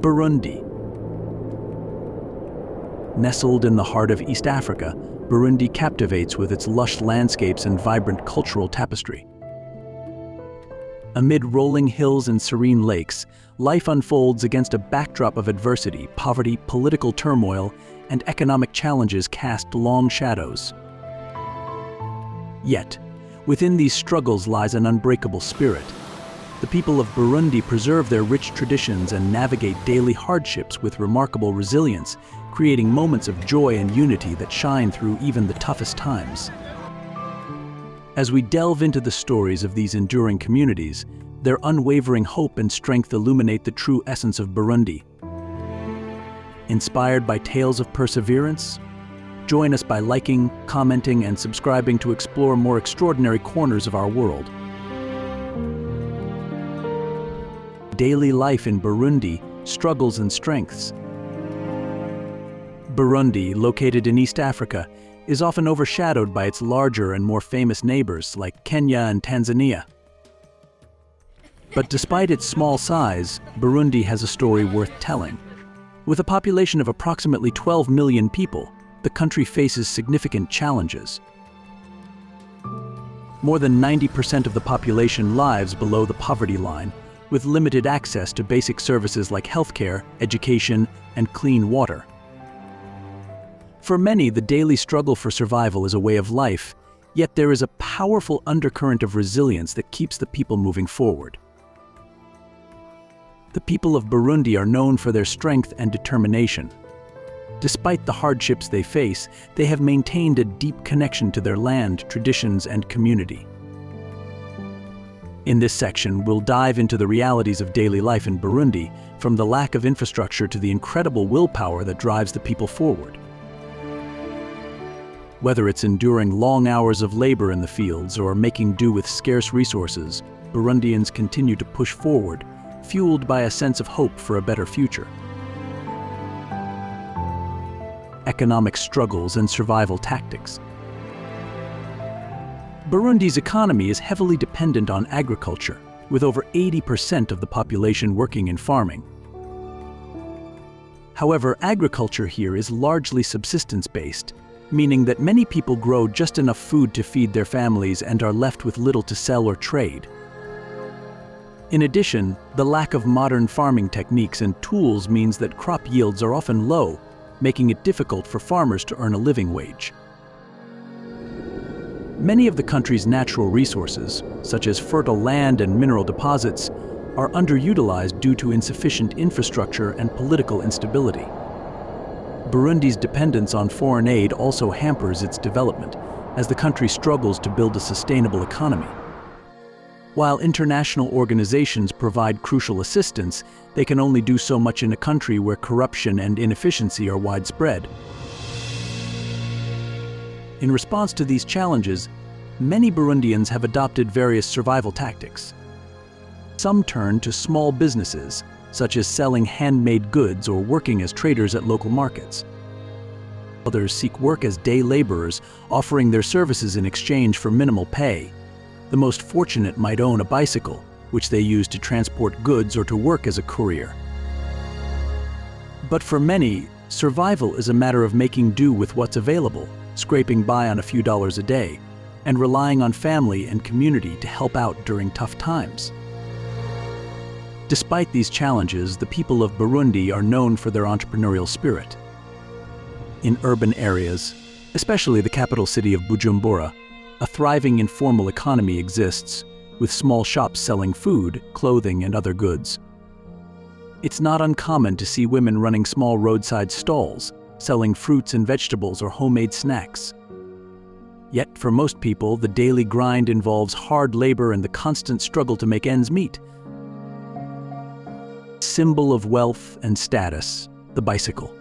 Burundi. Nestled in the heart of East Africa, Burundi captivates with its lush landscapes and vibrant cultural tapestry. Amid rolling hills and serene lakes, life unfolds against a backdrop of adversity, poverty, political turmoil, and economic challenges cast long shadows. Yet, within these struggles lies an unbreakable spirit. The people of Burundi preserve their rich traditions and navigate daily hardships with remarkable resilience, creating moments of joy and unity that shine through even the toughest times. As we delve into the stories of these enduring communities, their unwavering hope and strength illuminate the true essence of Burundi. Inspired by tales of perseverance? Join us by liking, commenting, and subscribing to explore more extraordinary corners of our world. Daily life in Burundi, struggles and strengths. Burundi, located in East Africa, is often overshadowed by its larger and more famous neighbors like Kenya and Tanzania. But despite its small size, Burundi has a story worth telling. With a population of approximately 12 million people, the country faces significant challenges. More than 90% of the population lives below the poverty line, with limited access to basic services like healthcare, education, and clean water. For many, the daily struggle for survival is a way of life, yet there is a powerful undercurrent of resilience that keeps the people moving forward. The people of Burundi are known for their strength and determination. Despite the hardships they face, they have maintained a deep connection to their land, traditions, and community. In this section, we'll dive into the realities of daily life in Burundi, from the lack of infrastructure to the incredible willpower that drives the people forward. Whether it's enduring long hours of labor in the fields or making do with scarce resources, Burundians continue to push forward, fueled by a sense of hope for a better future. Economic struggles and survival tactics. Burundi's economy is heavily dependent on agriculture, with over 80% of the population working in farming. However, agriculture here is largely subsistence-based, meaning that many people grow just enough food to feed their families and are left with little to sell or trade. In addition, the lack of modern farming techniques and tools means that crop yields are often low, making it difficult for farmers to earn a living wage. Many of the country's natural resources, such as fertile land and mineral deposits, are underutilized due to insufficient infrastructure and political instability. Burundi's dependence on foreign aid also hampers its development, as the country struggles to build a sustainable economy. While international organizations provide crucial assistance, they can only do so much in a country where corruption and inefficiency are widespread. In response to these challenges, many Burundians have adopted various survival tactics. Some turn to small businesses, such as selling handmade goods or working as traders at local markets. Others seek work as day laborers, offering their services in exchange for minimal pay. The most fortunate might own a bicycle, which they use to transport goods or to work as a courier. But for many, survival is a matter of making do with what's available, scraping by on a few dollars a day, and relying on family and community to help out during tough times. Despite these challenges, the people of Burundi are known for their entrepreneurial spirit. In urban areas, especially the capital city of Bujumbura, a thriving informal economy exists, with small shops selling food, clothing, and other goods. It's not uncommon to see women running small roadside stalls, selling fruits and vegetables or homemade snacks. Yet, for most people, the daily grind involves hard labor and the constant struggle to make ends meet. Symbol of wealth and status, the bicycle.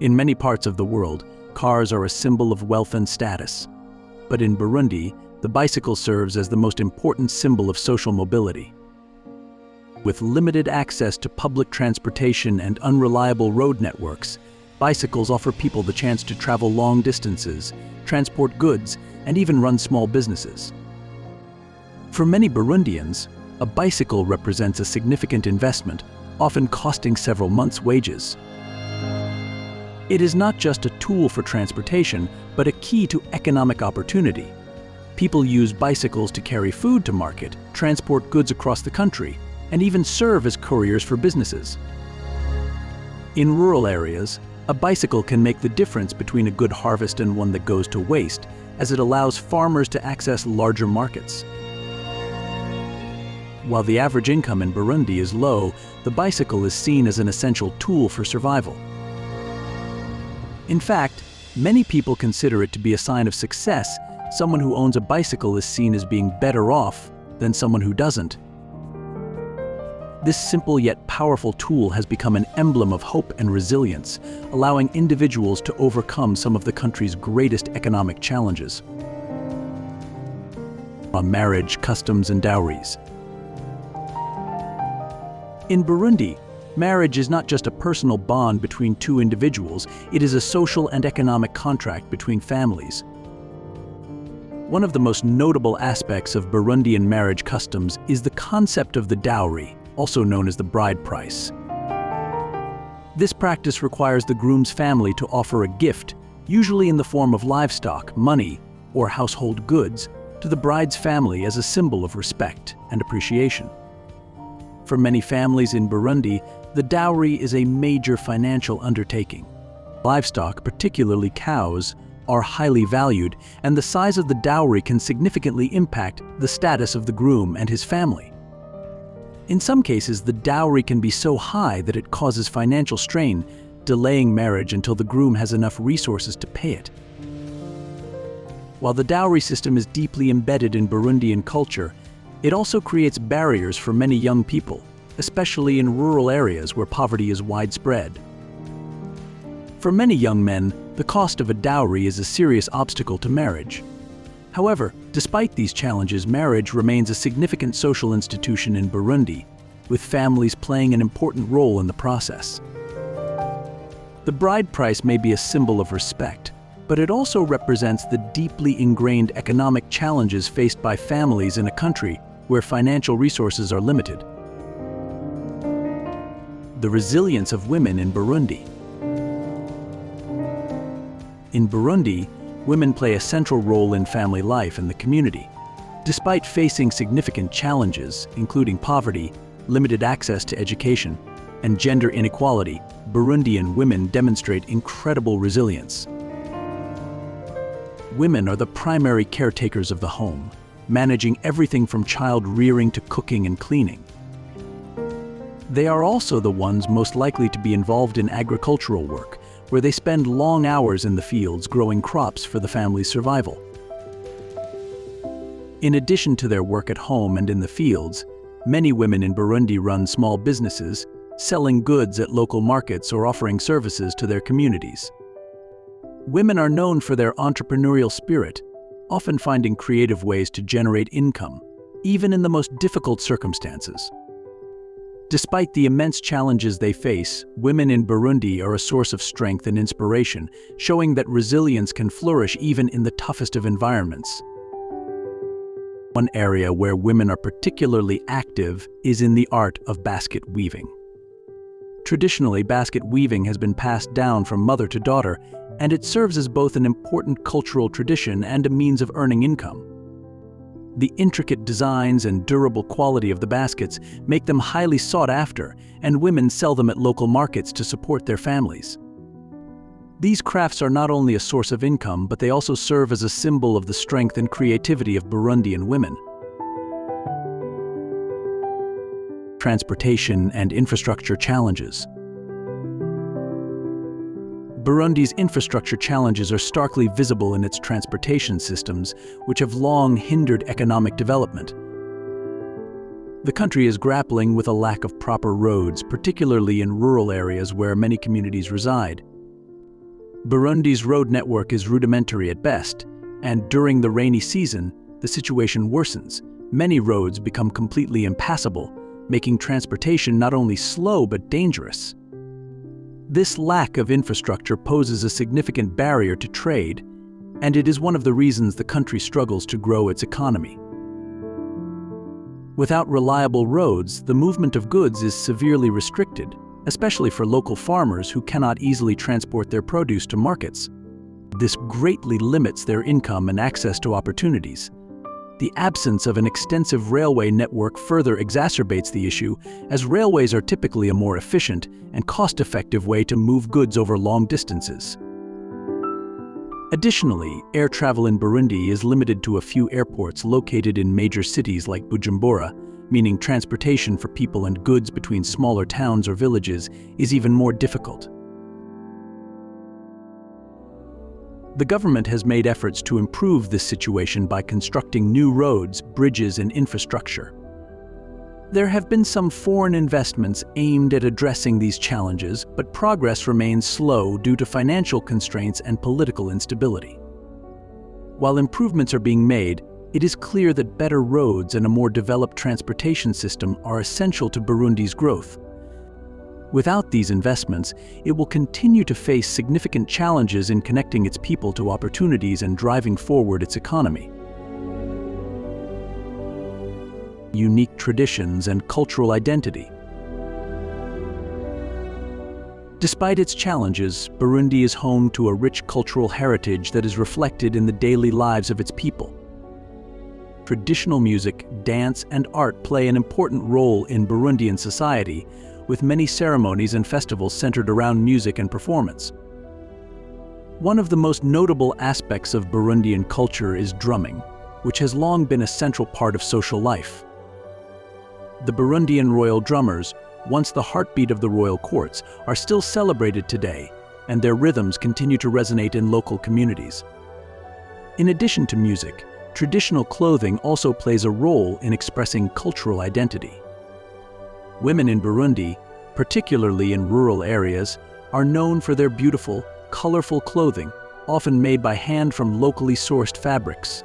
In many parts of the world, cars are a symbol of wealth and status. But in Burundi, the bicycle serves as the most important symbol of social mobility. With limited access to public transportation and unreliable road networks, bicycles offer people the chance to travel long distances, transport goods, and even run small businesses. For many Burundians, a bicycle represents a significant investment, often costing several months' wages. It is not just a tool for transportation, but a key to economic opportunity. People use bicycles to carry food to market, transport goods across the country, and even serve as couriers for businesses. In rural areas, a bicycle can make the difference between a good harvest and one that goes to waste, as it allows farmers to access larger markets. While the average income in Burundi is low, the bicycle is seen as an essential tool for survival. In fact, many people consider it to be a sign of success. Someone who owns a bicycle is seen as being better off than someone who doesn't. This simple yet powerful tool has become an emblem of hope and resilience, allowing individuals to overcome some of the country's greatest economic challenges. On marriage, customs, and dowries. In Burundi, marriage is not just a personal bond between two individuals, it is a social and economic contract between families. One of the most notable aspects of Burundian marriage customs is the concept of the dowry, also known as the bride price. This practice requires the groom's family to offer a gift, usually in the form of livestock, money, or household goods, to the bride's family as a symbol of respect and appreciation. For many families in Burundi, the dowry is a major financial undertaking. Livestock, particularly cows, are highly valued, and the size of the dowry can significantly impact the status of the groom and his family. In some cases, the dowry can be so high that it causes financial strain, delaying marriage until the groom has enough resources to pay it. While the dowry system is deeply embedded in Burundian culture, it also creates barriers for many young people, especially in rural areas where poverty is widespread. For many young men, the cost of a dowry is a serious obstacle to marriage. However, despite these challenges, marriage remains a significant social institution in Burundi, with families playing an important role in the process. The bride price may be a symbol of respect, but it also represents the deeply ingrained economic challenges faced by families in a country where financial resources are limited. The resilience of women in Burundi. In Burundi, women play a central role in family life and the community. Despite facing significant challenges, including poverty, limited access to education, and gender inequality, Burundian women demonstrate incredible resilience. Women are the primary caretakers of the home, managing everything from child rearing to cooking and cleaning. They are also the ones most likely to be involved in agricultural work, where they spend long hours in the fields growing crops for the family's survival. In addition to their work at home and in the fields, many women in Burundi run small businesses, selling goods at local markets or offering services to their communities. Women are known for their entrepreneurial spirit, often finding creative ways to generate income, even in the most difficult circumstances. Despite the immense challenges they face, women in Burundi are a source of strength and inspiration, showing that resilience can flourish even in the toughest of environments. One area where women are particularly active is in the art of basket weaving. Traditionally, basket weaving has been passed down from mother to daughter, and it serves as both an important cultural tradition and a means of earning income. The intricate designs and durable quality of the baskets make them highly sought after, and women sell them at local markets to support their families. These crafts are not only a source of income, but they also serve as a symbol of the strength and creativity of Burundian women. Transportation and infrastructure challenges. Burundi's infrastructure challenges are starkly visible in its transportation systems, which have long hindered economic development. The country is grappling with a lack of proper roads, particularly in rural areas where many communities reside. Burundi's road network is rudimentary at best, and during the rainy season, the situation worsens. Many roads become completely impassable, making transportation not only slow but dangerous. This lack of infrastructure poses a significant barrier to trade, and it is one of the reasons the country struggles to grow its economy. Without reliable roads, the movement of goods is severely restricted, especially for local farmers who cannot easily transport their produce to markets. This greatly limits their income and access to opportunities. The absence of an extensive railway network further exacerbates the issue, as railways are typically a more efficient and cost-effective way to move goods over long distances. Additionally, air travel in Burundi is limited to a few airports located in major cities like Bujumbura, meaning transportation for people and goods between smaller towns or villages is even more difficult. The government has made efforts to improve this situation by constructing new roads, bridges, and infrastructure. There have been some foreign investments aimed at addressing these challenges, but progress remains slow due to financial constraints and political instability. While improvements are being made, it is clear that better roads and a more developed transportation system are essential to Burundi's growth. Without these investments, it will continue to face significant challenges in connecting its people to opportunities and driving forward its economy. Unique traditions and cultural identity. Despite its challenges, Burundi is home to a rich cultural heritage that is reflected in the daily lives of its people. Traditional music, dance, and art play an important role in Burundian society, with many ceremonies and festivals centered around music and performance. One of the most notable aspects of Burundian culture is drumming, which has long been a central part of social life. The Burundian royal drummers, once the heartbeat of the royal courts, are still celebrated today, and their rhythms continue to resonate in local communities. In addition to music, traditional clothing also plays a role in expressing cultural identity. Women in Burundi, particularly in rural areas, are known for their beautiful, colorful clothing, often made by hand from locally sourced fabrics.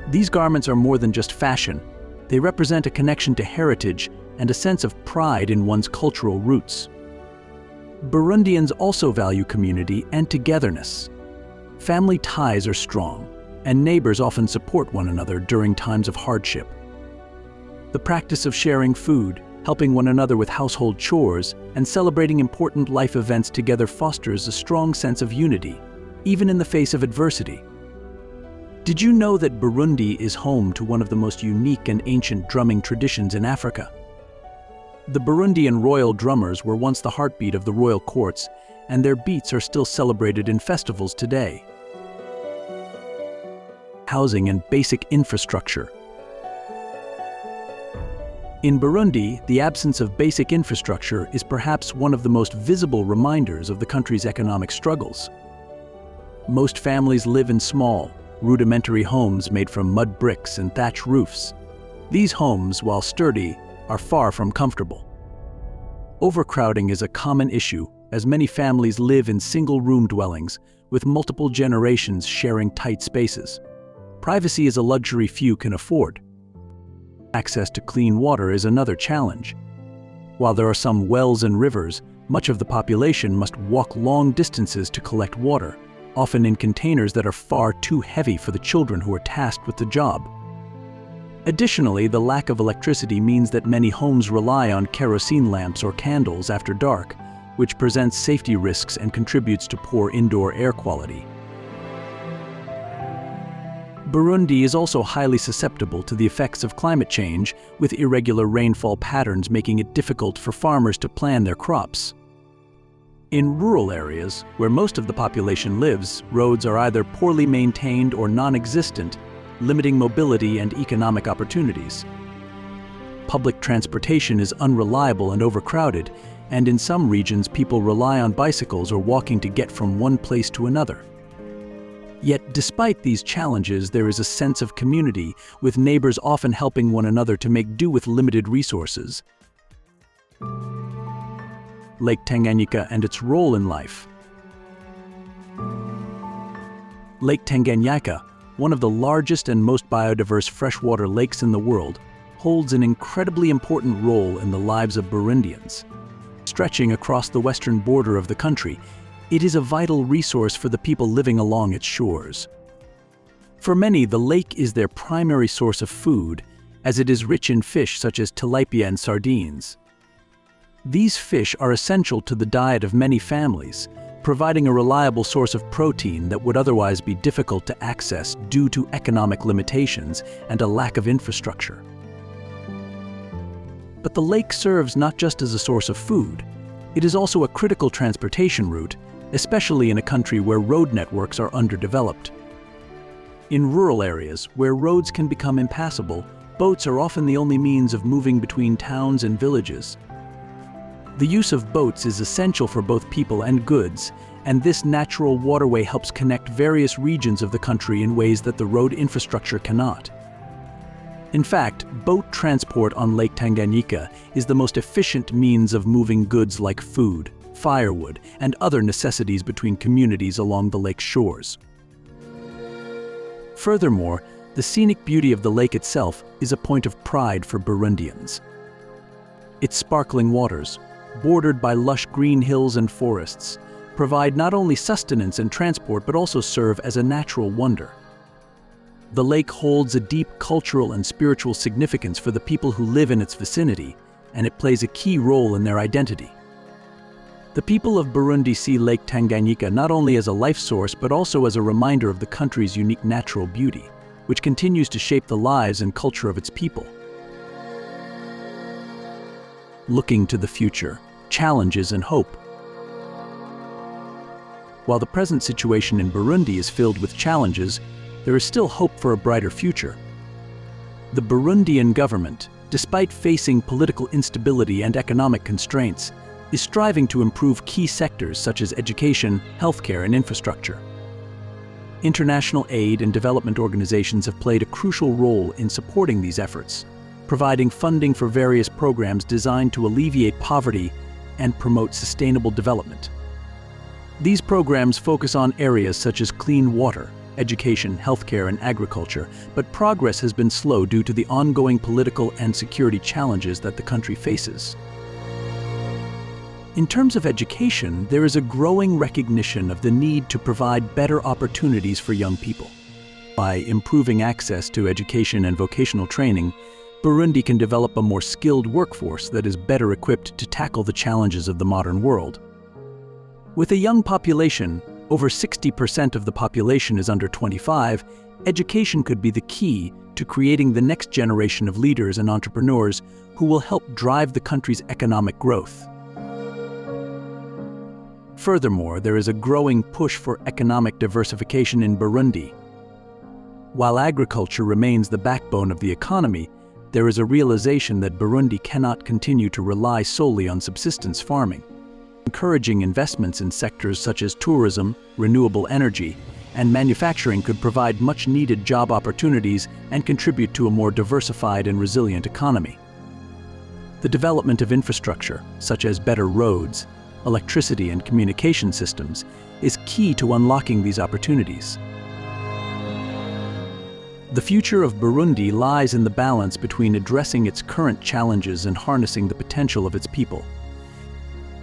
These garments are more than just fashion. They represent a connection to heritage and a sense of pride in one's cultural roots. Burundians also value community and togetherness. Family ties are strong, and neighbors often support one another during times of hardship. The practice of sharing food, helping one another with household chores, and celebrating important life events together fosters a strong sense of unity, even in the face of adversity. Did you know that Burundi is home to one of the most unique and ancient drumming traditions in Africa? The Burundian royal drummers were once the heartbeat of the royal courts, and their beats are still celebrated in festivals today. Housing and basic infrastructure. In Burundi, the absence of basic infrastructure is perhaps one of the most visible reminders of the country's economic struggles. Most families live in small, rudimentary homes made from mud bricks and thatch roofs. These homes, while sturdy, are far from comfortable. Overcrowding is a common issue, as many families live in single-room dwellings, with multiple generations sharing tight spaces. Privacy is a luxury few can afford. Access to clean water is another challenge. While there are some wells and rivers, much of the population must walk long distances to collect water, often in containers that are far too heavy for the children who are tasked with the job. Additionally, the lack of electricity means that many homes rely on kerosene lamps or candles after dark, which presents safety risks and contributes to poor indoor air quality. Burundi is also highly susceptible to the effects of climate change, with irregular rainfall patterns making it difficult for farmers to plan their crops. In rural areas, where most of the population lives, roads are either poorly maintained or non-existent, limiting mobility and economic opportunities. Public transportation is unreliable and overcrowded, and in some regions people rely on bicycles or walking to get from one place to another. Yet, despite these challenges, there is a sense of community, with neighbors often helping one another to make do with limited resources. Lake Tanganyika and its role in life. Lake Tanganyika, one of the largest and most biodiverse freshwater lakes in the world, holds an incredibly important role in the lives of Burundians. Stretching across the western border of the country, it is a vital resource for the people living along its shores. For many, the lake is their primary source of food, as it is rich in fish such as tilapia and sardines. These fish are essential to the diet of many families, providing a reliable source of protein that would otherwise be difficult to access due to economic limitations and a lack of infrastructure. But the lake serves not just as a source of food, it is also a critical transportation route, especially in a country where road networks are underdeveloped. In rural areas, where roads can become impassable, boats are often the only means of moving between towns and villages. The use of boats is essential for both people and goods, and this natural waterway helps connect various regions of the country in ways that the road infrastructure cannot. In fact, boat transport on Lake Tanganyika is the most efficient means of moving goods like food, firewood, and other necessities between communities along the lake's shores. Furthermore, the scenic beauty of the lake itself is a point of pride for Burundians. Its sparkling waters, bordered by lush green hills and forests, provide not only sustenance and transport but also serve as a natural wonder. The lake holds a deep cultural and spiritual significance for the people who live in its vicinity, and it plays a key role in their identity. The people of Burundi see Lake Tanganyika not only as a life source but also as a reminder of the country's unique natural beauty, which continues to shape the lives and culture of its people. Looking to the future, challenges and hope. While the present situation in Burundi is filled with challenges, there is still hope for a brighter future. The Burundian government, despite facing political instability and economic constraints, is striving to improve key sectors such as education, healthcare, and infrastructure. International aid and development organizations have played a crucial role in supporting these efforts, providing funding for various programs designed to alleviate poverty and promote sustainable development. These programs focus on areas such as clean water, education, healthcare, and agriculture, but progress has been slow due to the ongoing political and security challenges that the country faces. In terms of education, there is a growing recognition of the need to provide better opportunities for young people. By improving access to education and vocational training, Burundi can develop a more skilled workforce that is better equipped to tackle the challenges of the modern world. With a young population, over 60% of the population is under 25, education could be the key to creating the next generation of leaders and entrepreneurs who will help drive the country's economic growth. Furthermore, there is a growing push for economic diversification in Burundi. While agriculture remains the backbone of the economy, there is a realization that Burundi cannot continue to rely solely on subsistence farming. Encouraging investments in sectors such as tourism, renewable energy, and manufacturing could provide much-needed job opportunities and contribute to a more diversified and resilient economy. The development of infrastructure, such as better roads, electricity, and communication systems, is key to unlocking these opportunities. The future of Burundi lies in the balance between addressing its current challenges and harnessing the potential of its people.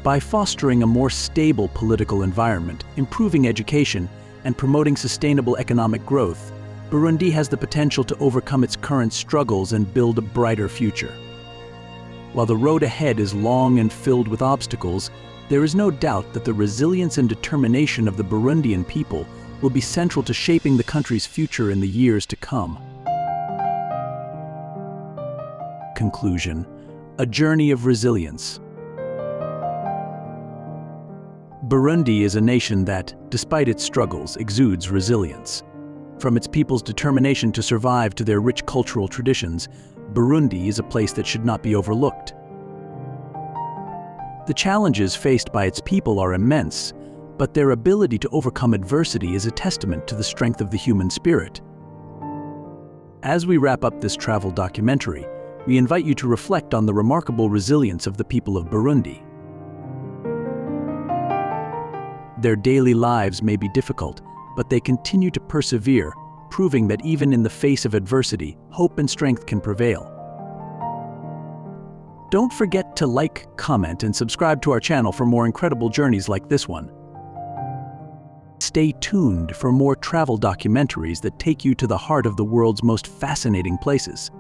By fostering a more stable political environment, improving education, and promoting sustainable economic growth, Burundi has the potential to overcome its current struggles and build a brighter future. While the road ahead is long and filled with obstacles, there is no doubt that the resilience and determination of the Burundian people will be central to shaping the country's future in the years to come. Conclusion: a journey of resilience. Burundi is a nation that, despite its struggles, exudes resilience. From its people's determination to survive to their rich cultural traditions, Burundi is a place that should not be overlooked. The challenges faced by its people are immense, but their ability to overcome adversity is a testament to the strength of the human spirit. As we wrap up this travel documentary, we invite you to reflect on the remarkable resilience of the people of Burundi. Their daily lives may be difficult, but they continue to persevere, proving that even in the face of adversity, hope and strength can prevail. Don't forget to like, comment, and subscribe to our channel for more incredible journeys like this one. Stay tuned for more travel documentaries that take you to the heart of the world's most fascinating places.